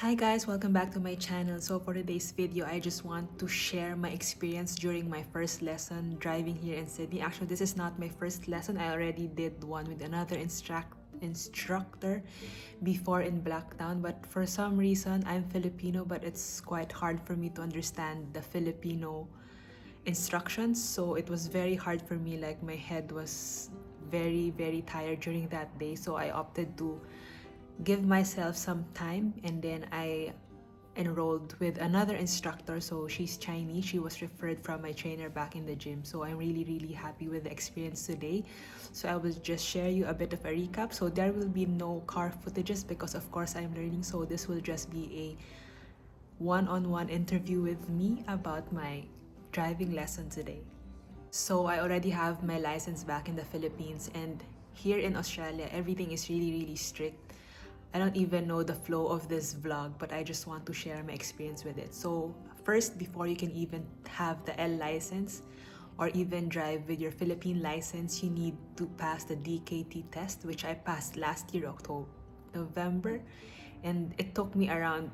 Hi guys, welcome back to my channel. So for today's video, I just want to share my experience during my first lesson driving here in Sydney. Actually, this is not my first lesson. I already did one with another instructor before in Blacktown, but for some reason, I'm Filipino, but it's quite hard for me to understand the Filipino instructions. So it was very hard for me, like my head was very tired during that day. So I opted to give myself some time, and then I enrolled with another instructor. So she's Chinese. She was referred from my trainer back in the gym. So I'm really happy with the experience today. So I will just share you a bit of a recap. So there will be no car footages because of course I'm learning. So this will just be a one-on-one interview with me about my driving lesson today. So I already have my license back in the Philippines, and here in Australia, everything is really strict. I don't even know the flow of this vlog, but I just want to share my experience with it. So first, before you can even have the L license or even drive with your Philippine license, you need to pass the DKT test, which I passed last year, November. And it took me around,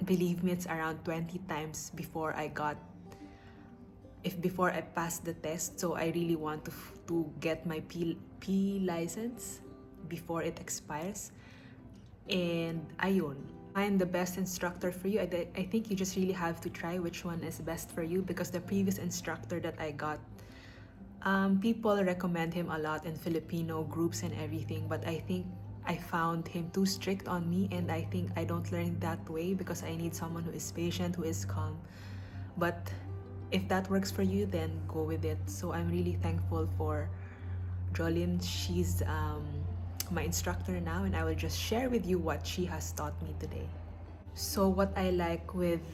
believe me, it's around 20 times before I passed the test. So I really want to get my P license before it expires. And ayun, find the best instructor for you. I think you just really have to try which one is best for you, because the previous instructor that I got, people recommend him a lot in Filipino groups and everything, but I think I found him too strict on me, and I think I don't learn that way because I need someone who is patient, who is calm. But if that works for you, then go with it. So I'm really thankful for Jolene. She's my instructor now, and I will just share with you what she has taught me today. So what I like with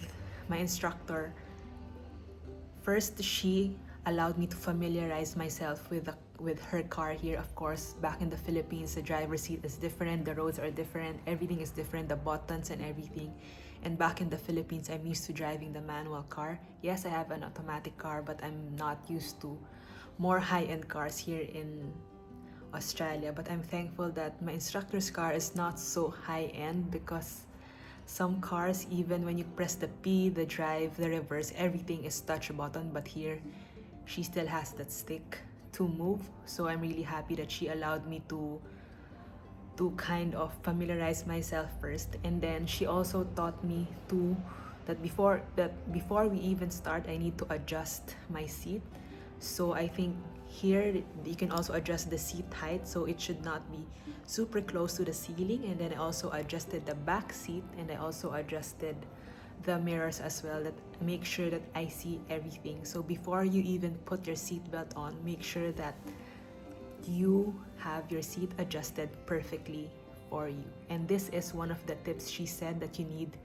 my instructor, first, she allowed me to familiarize myself with her car here. Of course, back in the Philippines, the driver's seat is different, the roads are different, everything is different, the buttons and everything. And back in the Philippines, I'm used to driving the manual car. Yes, I have an automatic car, but I'm not used to more high-end cars here in Australia. But I'm thankful that my instructor's car is not so high-end, because some cars, even when you press the P, the drive, the reverse, everything is touch button. But here, she still has that stick to move. So I'm really happy that she allowed me to kind of familiarize myself first. And then she also taught me to that before we even start, I need to adjust my seat. So I think here you can also adjust the seat height, so it should not be super close to the ceiling. And then I also adjusted the back seat, and I also adjusted the mirrors as well, that make sure that I see everything. So before you even put your seatbelt on, make sure that you have your seat adjusted perfectly for you. And this is one of the tips she said that you need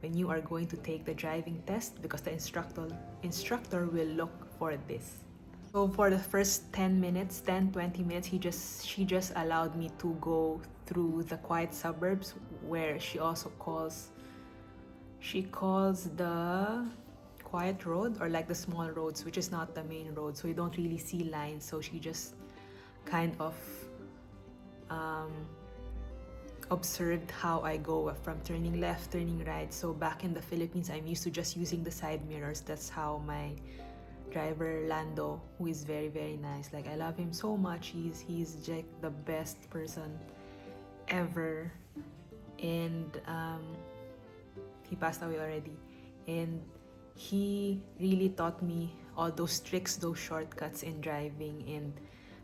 when you are going to take the driving test, because the instructor will look for this. So for the first 10 minutes, 10-20 minutes, she just allowed me to go through the quiet suburbs, where she calls the quiet road, or like the small roads, which is not the main road, so you don't really see lines. So she just kind of observed how I go from turning left, turning right. So back in the Philippines, I'm used to just using the side mirrors. That's how my driver Lando, who is very nice, like I love him so much. He's like the best person ever. And he passed away already. And he really taught me all those tricks, those shortcuts in driving.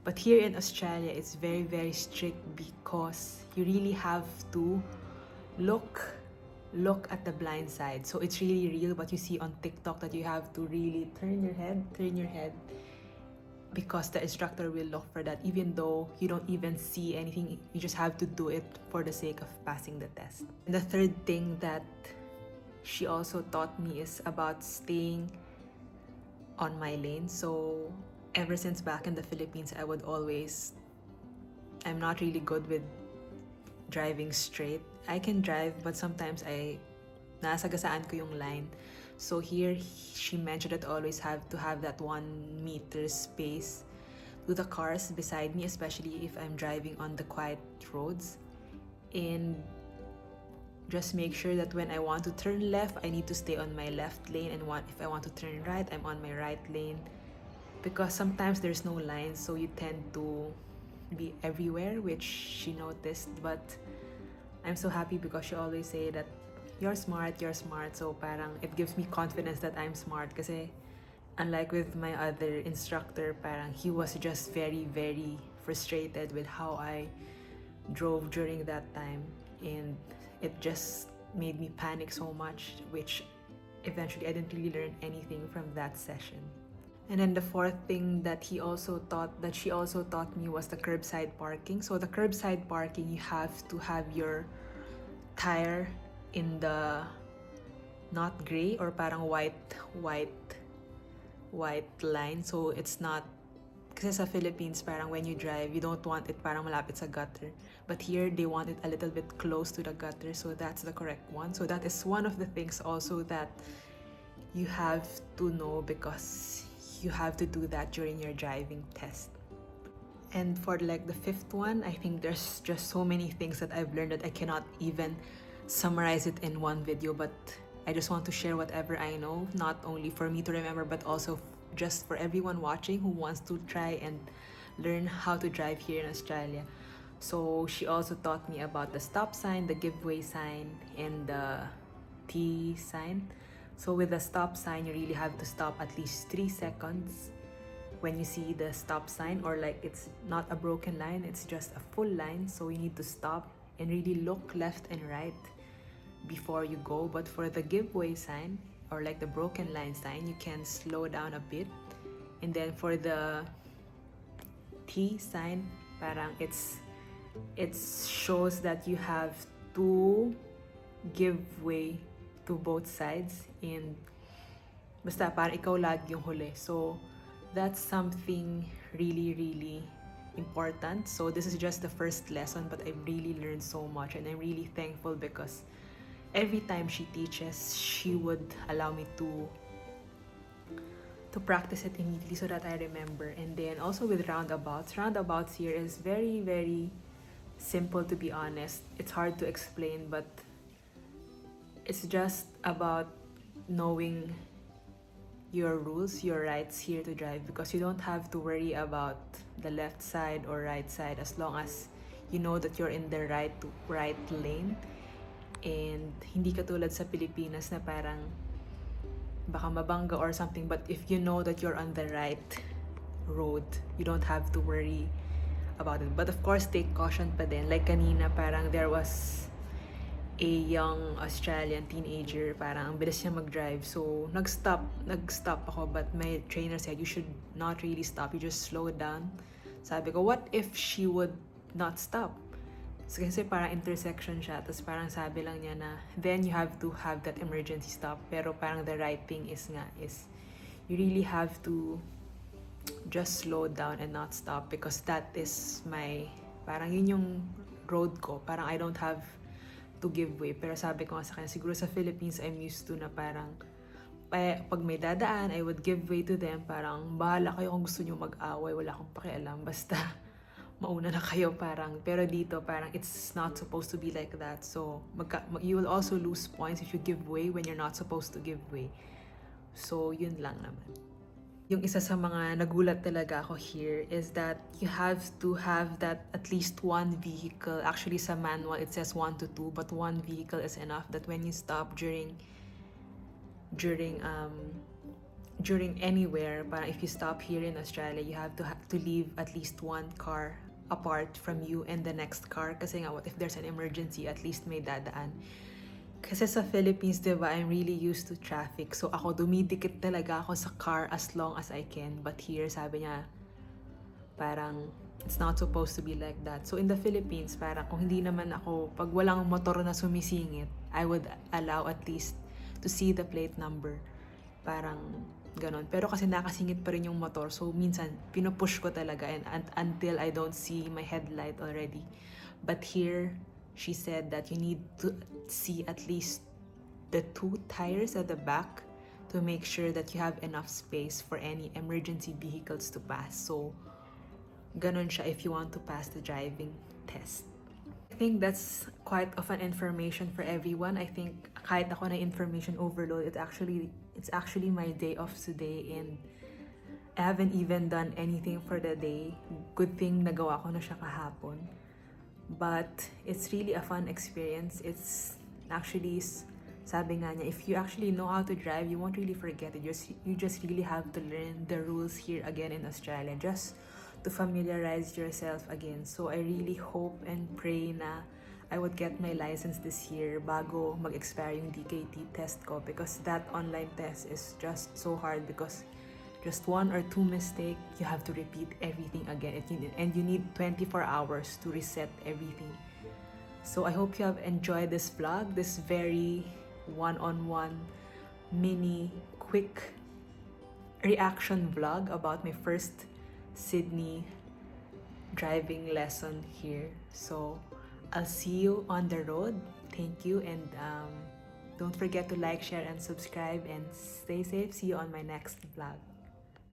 But here in Australia, it's very strict, because you really have to look at the blind side. So it's really real what you see on TikTok, that you have to really turn your head, because the instructor will look for that. Even though you don't even see anything, you just have to do it for the sake of passing the test. And the third thing that she also taught me is about staying on my lane. So ever since back in the Philippines, I'm not really good with driving straight. I can drive, but sometimes nasagasaan ko yung line. So here, she mentioned that I always have to have that 1 meter space to the cars beside me, especially if I'm driving on the quiet roads. And just make sure that when I want to turn left, I need to stay on my left lane, and if I want to turn right, I'm on my right lane. Because sometimes there's no lines, so you tend to be everywhere, which she noticed. But I'm so happy because she always say that you're smart. So parang it gives me confidence that I'm smart. Kasi unlike with my other instructor, parang he was just very, very frustrated with how I drove during that time. And it just made me panic so much, which eventually I didn't really learn anything from that session. And then the fourth thing that she also taught me was the curbside parking. So the curbside parking, you have to have your tire in the not gray or parang white line. So it's not, kasi sa Philippines, parang when you drive, you don't want it parang malapit sa gutter. But here, they want it a little bit close to the gutter, so that's the correct one. So that is one of the things also that you have to know, because you have to do that during your driving test. And for like the fifth one, I think there's just so many things that I've learned that I cannot even summarize it in one video, but I just want to share whatever I know, not only for me to remember, but also just for everyone watching who wants to try and learn how to drive here in Australia. So she also taught me about the stop sign, the giveaway sign, and the T sign. So with the stop sign, you really have to stop at least 3 seconds when you see the stop sign, or like it's not a broken line, it's just a full line. So you need to stop and really look left and right before you go. But for the giveaway sign, or like the broken line sign, you can slow down a bit. And then for the T sign, parang it shows that you have to give way to both sides, and basta parang ikaw lagi yung huli. So that's something really, really important. So this is just the first lesson, but I really learned so much, and I'm really thankful because every time she teaches, she would allow me to practice it immediately so that I remember. And then also with roundabouts here is very, very simple, to be honest. It's hard to explain, but it's just about knowing your rules, your rights here to drive, because you don't have to worry about the left side or right side as long as you know that you're in the right lane. And hindi katulad sa Pilipinas na parang baka mabangga or something, but if you know that you're on the right road, you don't have to worry about it. But of course, take caution pa din. Like kanina, parang there was a young Australian teenager, parang ang bilis niya mag-drive. So, nag-stop ako, but my trainer said, you should not really stop, you just slow it down. Sabi ko, what if she would not stop? So, kasi parang intersection siya, tapos parang sabi lang niya na, then you have to have that emergency stop. Pero parang the right thing is you really have to just slow down and not stop, because that is parang yun yung road ko. Parang I don't have to give way. Pero sabi ko nga sa kanya, siguro sa Philippines, I'm used to na parang pag may dadaan, I would give way to them. Parang bahala kayo kung gusto nyo mag-away, wala akong pakialam, basta mauna na kayo parang. Pero dito parang it's not supposed to be like that. So you will also lose points if you give way when you're not supposed to give way. So yun lang naman. Yung isa sa mga nagulat talaga ako here is that you have to have that at least one vehicle. Actually sa manual it says 1 to 2, but one vehicle is enough, that when you stop during anywhere, parang if you stop here in Australia, you have to leave at least one car apart from you and the next car, kasi nga what if there's an emergency, at least may dadaan. Kasi sa Philippines, diba, I'm really used to traffic, so ako dumidikit talaga ako sa car as long as I can. But here, sabi niya, parang it's not supposed to be like that. So in the Philippines, parang kung hindi naman ako, pag walang motor na sumisingit, I would allow at least to see the plate number. Parang ganon. Pero kasi nakasingit pa rin yung motor, so minsan pinupush ko talaga and until I don't see my headlight already. But here, she said that you need to see at least the 2 tires at the back to make sure that you have enough space for any emergency vehicles to pass. So ganon siya if you want to pass the driving test. I think that's quite of an information for everyone. I think kahit ako na information overload, it's actually my day off today, and I haven't even done anything for the day. Good thing nagawa ko na siya kahapon. But it's really a fun experience. It's actually, sabi nga niya, if you actually know how to drive, you won't really forget it. You just really have to learn the rules here again in Australia, just to familiarize yourself again. So I really hope and pray na I would get my license this year bago mag-expire yung DKT test ko, because that online test is just so hard, because just one or two mistake, you have to repeat everything again, and you need 24 hours to reset everything. So I hope you have enjoyed this vlog, this very one-on-one mini quick reaction vlog about my first Sydney driving lesson here. So I'll see you on the road. Thank you, and don't forget to like, share, and subscribe, and stay safe. See you on my next vlog.